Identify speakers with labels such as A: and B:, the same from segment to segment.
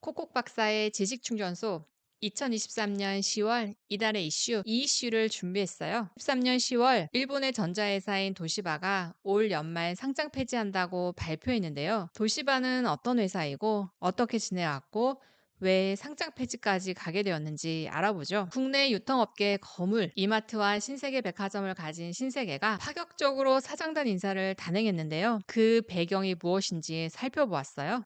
A: 코콕 박사의 지식충전소 2023년 10월 이달의 이슈, 이 이슈를 준비했어요. 13년 10월 일본의 전자회사인 도시바가 올 연말 상장 폐지한다고 발표했는데요. 도시바는 어떤 회사이고 어떻게 지내왔고 왜 상장 폐지까지 가게 되었는지 알아보죠. 국내 유통업계 거물, 이마트와 신세계 백화점을 가진 신세계가 파격적으로 사장단 인사를 단행했는데요. 그 배경이 무엇인지 살펴보았어요.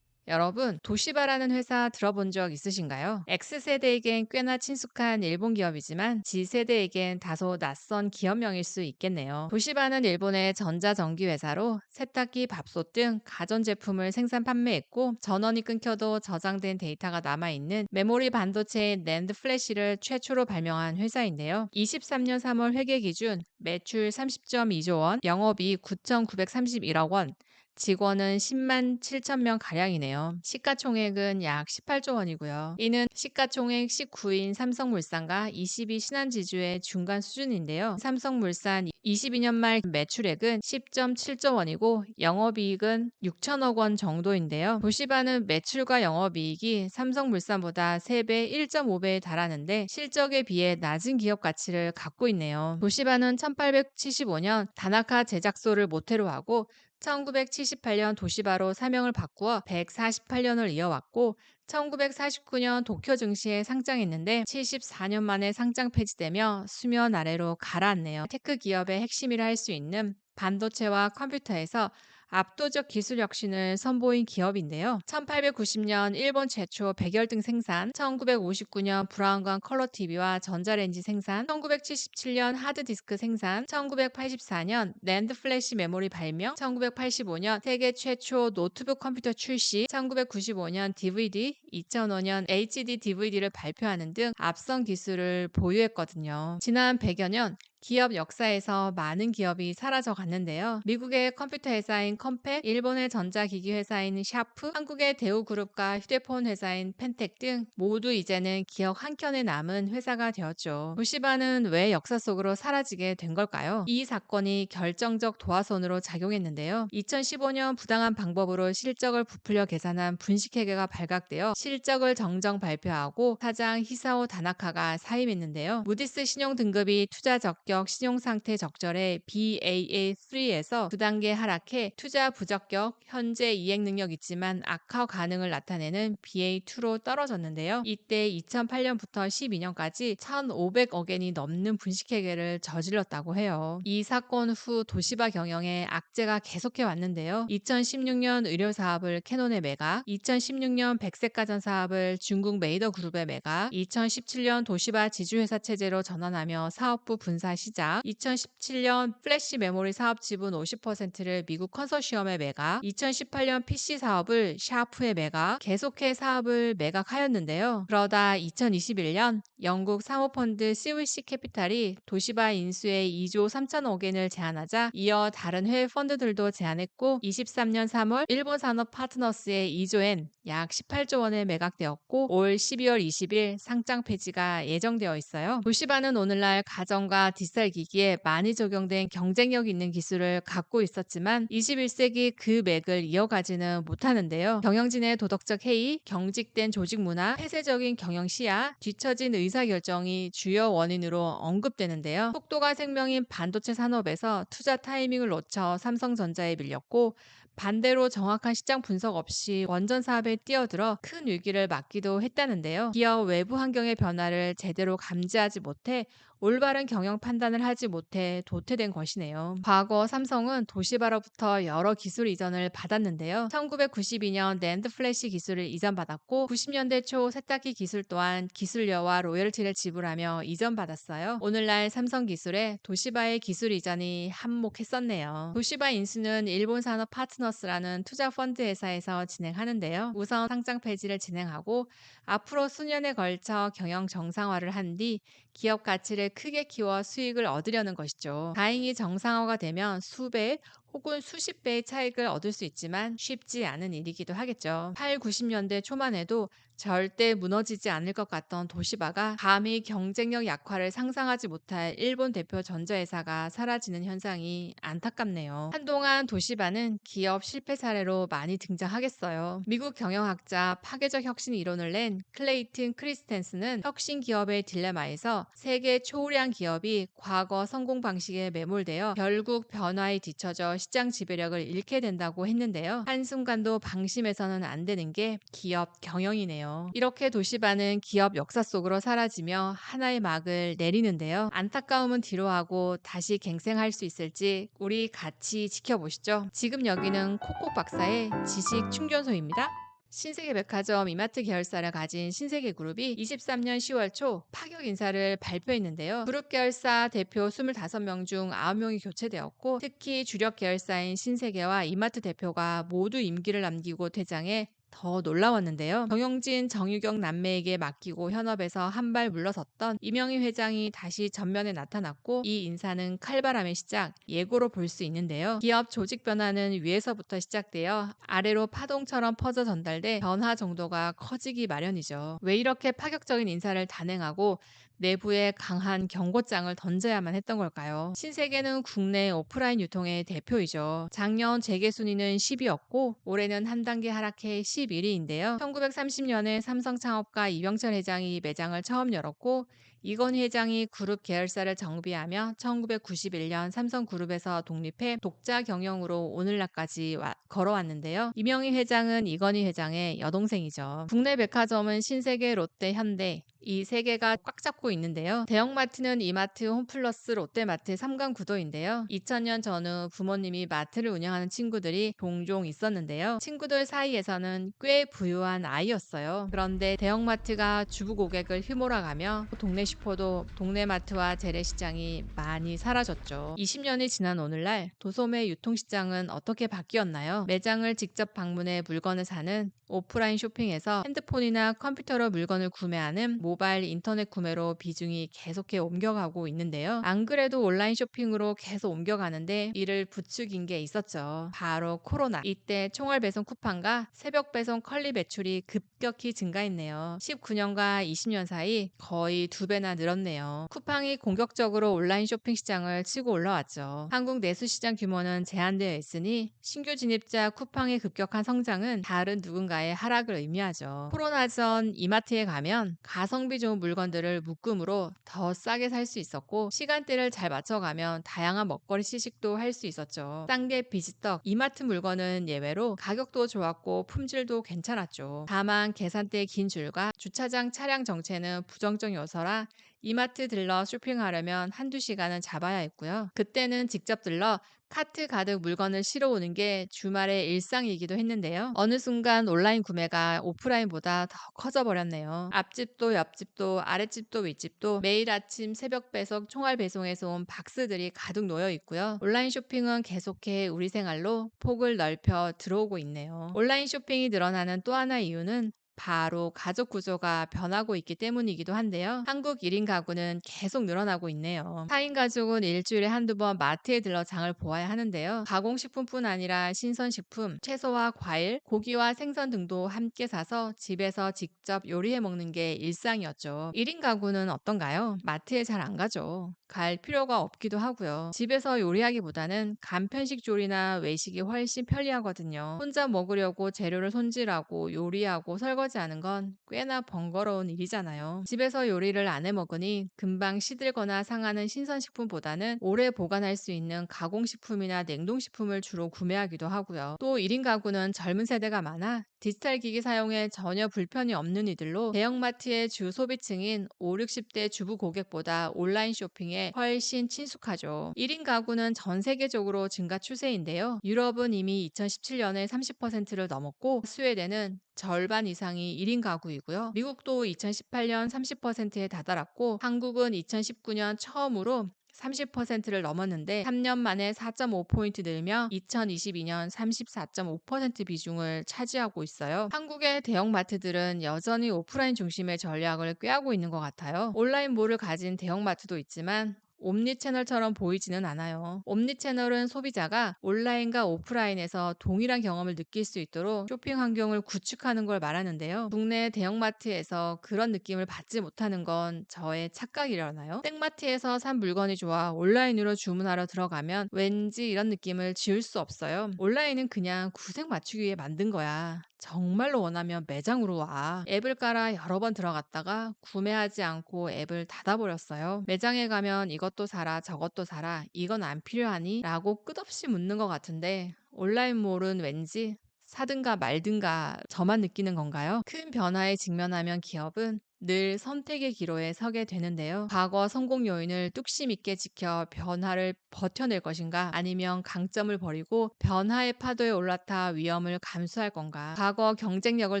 A: 여러분, 도시바라는 회사 들어본 적 있으신가요? X세대에겐 꽤나 친숙한 일본 기업이지만 G세대에겐 다소 낯선 기업명일 수 있겠네요. 도시바는 일본의 전자전기 회사로 세탁기, 밥솥 등 가전제품을 생산 판매했고 전원이 끊겨도 저장된 데이터가 남아있는 메모리 반도체인 낸드 플래시를 최초로 발명한 회사인데요. 23년 3월 회계 기준 매출 30.2조 원, 영업이익 9,931억 원, 직원은 10만 7천 명 가량이네요. 시가총액은 약 18조 원이고요. 이는 시가총액 19인 삼성물산과 22 신한지주의 중간 수준인데요. 삼성물산 22년 말 매출액은 10.7조 원이고 영업이익은 6천억 원 정도인데요. 도시바는 매출과 영업이익이 삼성물산보다 3배, 1.5배에 달하는데 실적에 비해 낮은 기업 가치를 갖고 있네요. 도시바는 1875년 다나카 제작소를 모태로 하고 1978년 도시바로 사명을 바꾸어 148년을 이어왔고 1949년 도쿄 증시에 상장했는데 74년 만에 상장 폐지되며 수면 아래로 가라앉네요. 테크 기업의 핵심이라 할 수 있는 반도체와 컴퓨터에서 압도적 기술 혁신을 선보인 기업인데요. 1890년 일본 최초 백열등 생산, 1959년 브라운관 컬러 TV와 전자레인지 생산, 1977년 하드디스크 생산, 1984년 낸드 플래시 메모리 발명, 1985년 세계 최초 노트북 컴퓨터 출시, 1995년 DVD, 2005년 HD DVD를 발표하는 등 앞선 기술을 보유했거든요. 지난 100여 년 기업 역사에서 많은 기업이 사라져 갔는데요. 미국의 컴퓨터 회사인 컴팩, 일본의 전자기기 회사인 샤프, 한국의 대우그룹과 휴대폰 회사인 펜텍 등 모두 이제는 기억 한켠에 남은 회사가 되었죠. 도시바는 왜 역사 속으로 사라지게 된 걸까요? 이 사건이 결정적 도화선으로 작용했는데요. 2015년 부당한 방법으로 실적을 부풀려 계산한 분식회계가 발각되어 실적을 정정 발표하고 사장 히사오 다나카가 사임했는데요. 무디스 신용 등급이 투자 적격 신용 상태 적절해 Baa3에서 2단계 하락해 투자 부적격, 현재 이행 능력 있지만 악화 가능을 나타내는 Ba2로 떨어졌는데요. 이때 2008년부터 12년까지 1,500억 엔이 넘는 분식회계를 저질렀다고 해요. 이 사건 후 도시바 경영에 악재가 계속해 왔는데요. 2016년 의료 사업을 캐논에 매각, 2016년 백색가전 사업을 중국 메이더 그룹에 매각, 2017년 도시바 지주회사 체제로 전환하며 사업부 분사 시작, 2017년 플래시 메모리 사업 지분 50%를 미국 컨소시엄에 매각, 2018년 PC 사업을 샤프에 매각, 계속해 사업을 매각하였는데요. 그러다 2021년 영국 사모펀드 CVC 캐피탈이 도시바 인수에 2조 3천억 엔을 제안하자 이어 다른 해외 펀드들도 제안했고 23년 3월 일본 산업 파트너스의 2조엔 약 18조 원에 매각되었고 올 12월 20일 상장 폐지가 예정되어 있어요. 도시바는 오늘날 가전과 디지털 기기에 많이 적용된 경쟁력 있는 기술을 갖고 있었지만 21세기 그 맥을 이어가지는 못하는데요. 경영진의 도덕적 해이, 경직된 조직 문화, 폐쇄적인 경영 시야, 뒤처진 의사결정이 주요 원인으로 언급되는데요. 속도가 생명인 반도체 산업에서 투자 타이밍을 놓쳐 삼성전자에 밀렸고 반대로 정확한 시장 분석 없이 원전 사업에 뛰어들어 큰 위기를 맞기도 했다는데요. 기업 외부 환경의 변화를 제대로 감지하지 못해 올바른 경영 판단을 하지 못해 도태된 것이네요. 과거 삼성은 도시바로부터 여러 기술 이전을 받았는데요. 1992년 낸드 플래시 기술을 이전받았고 90년대 초 세탁기 기술 또한 기술료와 로열티를 지불하며 이전받았어요. 오늘날 삼성 기술에 도시바의 기술 이전이 한몫했었네요. 도시바 인수는 일본 산업 파트너스라는 투자 펀드 회사에서 진행하는데요. 우선 상장 폐지를 진행하고 앞으로 수년에 걸쳐 경영 정상화를 한 뒤 기업 가치를 크게 키워 수익을 얻으려는 것이죠. 다행히 정상화가 되면 수배 혹은 수십 배의 차익을 얻을 수 있지만 쉽지 않은 일이기도 하겠죠. 8, 90년대 초만 해도 절대 무너지지 않을 것 같던 도시바가 감히 경쟁력 약화를 상상하지 못할 일본 대표 전자회사가 사라지는 현상이 안타깝네요. 한동안 도시바는 기업 실패 사례로 많이 등장하겠어요. 미국 경영학자 파괴적 혁신 이론을 낸 클레이튼 크리스텐스는 혁신 기업의 딜레마에서 세계 초우량 기업이 과거 성공 방식에 매몰되어 결국 변화에 뒤처져 시장 지배력을 잃게 된다고 했는데요. 한순간도 방심해서는 안 되는 게 기업 경영이네요. 이렇게 도시바는 기업 역사 속으로 사라지며 하나의 막을 내리는데요. 안타까움은 뒤로하고 다시 갱생할 수 있을지 우리 같이 지켜보시죠. 지금 여기는 콕콕 박사의 지식 충전소입니다. 신세계 백화점 이마트 계열사를 가진 신세계그룹이 23년 10월 초 파격 인사를 발표했는데요. 그룹 계열사 대표 25명 중 9명이 교체되었고, 특히 주력 계열사인 신세계와 이마트 대표가 모두 임기를 남기고 퇴장해 더 놀라웠는데요. 정용진, 정유경 남매에게 맡기고 현업에서 한 발 물러섰던 이명희 회장이 다시 전면에 나타났고, 이 인사는 칼바람의 시작, 예고로 볼 수 있는데요. 기업 조직 변화는 위에서부터 시작되어 아래로 파동처럼 퍼져 전달돼 변화 정도가 커지기 마련이죠. 왜 이렇게 파격적인 인사를 단행하고 내부에 강한 경고장을 던져야만 했던 걸까요? 신세계는 국내 오프라인 유통의 대표이죠. 작년 재계 순위는 10위였고 올해는 한 단계 하락해 11위인데요. 1930년에 삼성 창업가 이병철 회장이 매장을 처음 열었고, 이건희 회장이 그룹 계열사를 정비하며 1991년 삼성그룹에서 독립해 독자 경영으로 오늘날까지 걸어왔는데요. 이명희 회장은 이건희 회장의 여동생이죠. 국내 백화점은 신세계, 롯데, 현대 이 세 개가 꽉 잡고 있는데요. 대형마트는 이마트, 홈플러스, 롯데마트 3강 구도인데요. 2000년 전후 부모님이 마트를 운영하는 친구들이 종종 있었는데요. 친구들 사이에서는 꽤 부유한 아이였어요. 그런데 대형마트가 주부 고객을 휘몰아가며 동네 슈퍼도 동네 마트와 재래시장이 많이 사라졌죠. 20년이 지난 오늘날 도소매 유통시장은 어떻게 바뀌었나요? 매장을 직접 방문해 물건을 사는 오프라인 쇼핑에서 핸드폰이나 컴퓨터로 물건을 구매하는 모바일 인터넷 구매로 비중이 계속해 옮겨가고 있는데요. 안 그래도 온라인 쇼핑으로 계속 옮겨가는데 이를 부추긴 게 있었죠. 바로 코로나. 이때 총알 배송 쿠팡과 새벽 배송 컬리 매출이 급격히 증가했네요. 19년과 20년 사이 거의 2배나 늘었네요. 쿠팡이 공격적으로 온라인 쇼핑 시장을 치고 올라왔죠. 한국 내수 시장 규모는 제한되어 있으니 신규 진입자 쿠팡의 급격한 성장은 다른 누군가의 하락을 의미하죠. 코로나 전 이마트에 가면 가성비 좋은 물건들을 묶음으로 더 싸게 살 수 있었고, 시간대를 잘 맞춰가면 다양한 먹거리 시식도 할 수 있었죠. 쌍게 비지떡, 이마트 물건은 예외로 가격도 좋았고 품질도 괜찮았죠. 다만 계산대 긴 줄과 주차장 차량 정체는 부정적 요소라 이마트 들러 쇼핑하려면 한두 시간은 잡아야 했고요. 그때는 직접 들러 카트 가득 물건을 실어오는 게 주말의 일상이기도 했는데요. 어느 순간 온라인 구매가 오프라인보다 더 커져버렸네요. 앞집도 옆집도 아랫집도 윗집도 매일 아침 새벽 배송 총알 배송에서 온 박스들이 가득 놓여 있고요. 온라인 쇼핑은 계속해 우리 생활로 폭을 넓혀 들어오고 있네요. 온라인 쇼핑이 늘어나는 또 하나의 이유는 바로 가족 구조가 변하고 있기 때문이기도 한데요. 한국 1인 가구는 계속 늘어나고 있네요. 4인 가족은 일주일에 한두 번 마트에 들러 장을 보아야 하는데요. 가공식품뿐 아니라 신선식품, 채소와 과일, 고기와 생선 등도 함께 사서 집에서 직접 요리해 먹는 게 일상이었죠. 1인 가구는 어떤가요? 마트에 잘 안 가죠. 갈 필요가 없기도 하고요. 집에서 요리하기보다는 간편식 조리나 외식이 훨씬 편리하거든요. 혼자 먹으려고 재료를 손질하고 요리하고 설거지하는 건 꽤나 번거로운 일이잖아요. 집에서 요리를 안 해 먹으니 금방 시들거나 상하는 신선식품보다는 오래 보관할 수 있는 가공식품이나 냉동식품을 주로 구매하기도 하고요. 또 1인 가구는 젊은 세대가 많아 디지털 기기 사용에 전혀 불편이 없는 이들로 대형마트의 주 소비층인 5, 60대 주부 고객보다 온라인 쇼핑에 훨씬 친숙하죠. 1인 가구는 전 세계적으로 증가 추세인데요. 유럽은 이미 2017년에 30%를 넘었고, 스웨덴은 절반 이상이 1인 가구이고요. 미국도 2018년 30%에 다다랐고, 한국은 2019년 처음으로 30%를 넘었는데 3년 만에 4.5포인트 늘며 2022년 34.5% 비중을 차지하고 있어요. 한국의 대형마트들은 여전히 오프라인 중심의 전략을 꾀하고 있는 것 같아요. 온라인몰을 가진 대형마트도 있지만 옴니 채널처럼 보이지는 않아요. 옴니 채널은 소비자가 온라인과 오프라인에서 동일한 경험을 느낄 수 있도록 쇼핑 환경을 구축하는 걸 말하는데요. 국내 대형마트에서 그런 느낌을 받지 못하는 건 저의 착각이려나요? 땡마트에서 산 물건이 좋아 온라인으로 주문하러 들어가면 왠지 이런 느낌을 지울 수 없어요. 온라인은 그냥 구색 맞추기 위해 만든 거야. 정말로 원하면 매장으로 와. 앱을 깔아 여러 번 들어갔다가 구매하지 않고 앱을 닫아버렸어요. 매장에 가면 이것도 사라, 저것도 사라, 이건 안 필요하니? 라고 끝없이 묻는 것 같은데 온라인몰은 왠지 사든가 말든가 저만 느끼는 건가요? 큰 변화에 직면하면 기업은 늘 선택의 기로에 서게 되는데요. 과거 성공 요인을 뚝심 있게 지켜 변화를 버텨낼 것인가? 아니면 강점을 버리고 변화의 파도에 올라타 위험을 감수할 건가? 과거 경쟁력을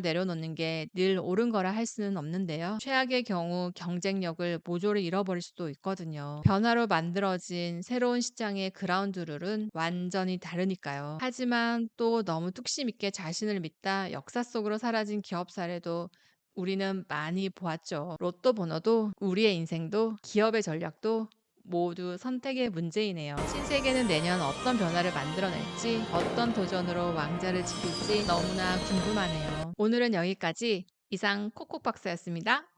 A: 내려놓는 게 늘 옳은 거라 할 수는 없는데요. 최악의 경우 경쟁력을 모조리 잃어버릴 수도 있거든요. 변화로 만들어진 새로운 시장의 그라운드 룰은 완전히 다르니까요. 하지만 또 너무 뚝심 있게 자신을 믿다 역사 속으로 사라진 기업 사례도 우리는 많이 보았죠. 로또 번호도 우리의 인생도 기업의 전략도 모두 선택의 문제이네요. 신세계는 내년 어떤 변화를 만들어낼지, 어떤 도전으로 왕자를 지킬지 너무나 궁금하네요. 오늘은 여기까지. 이상 콕콕박사였습니다.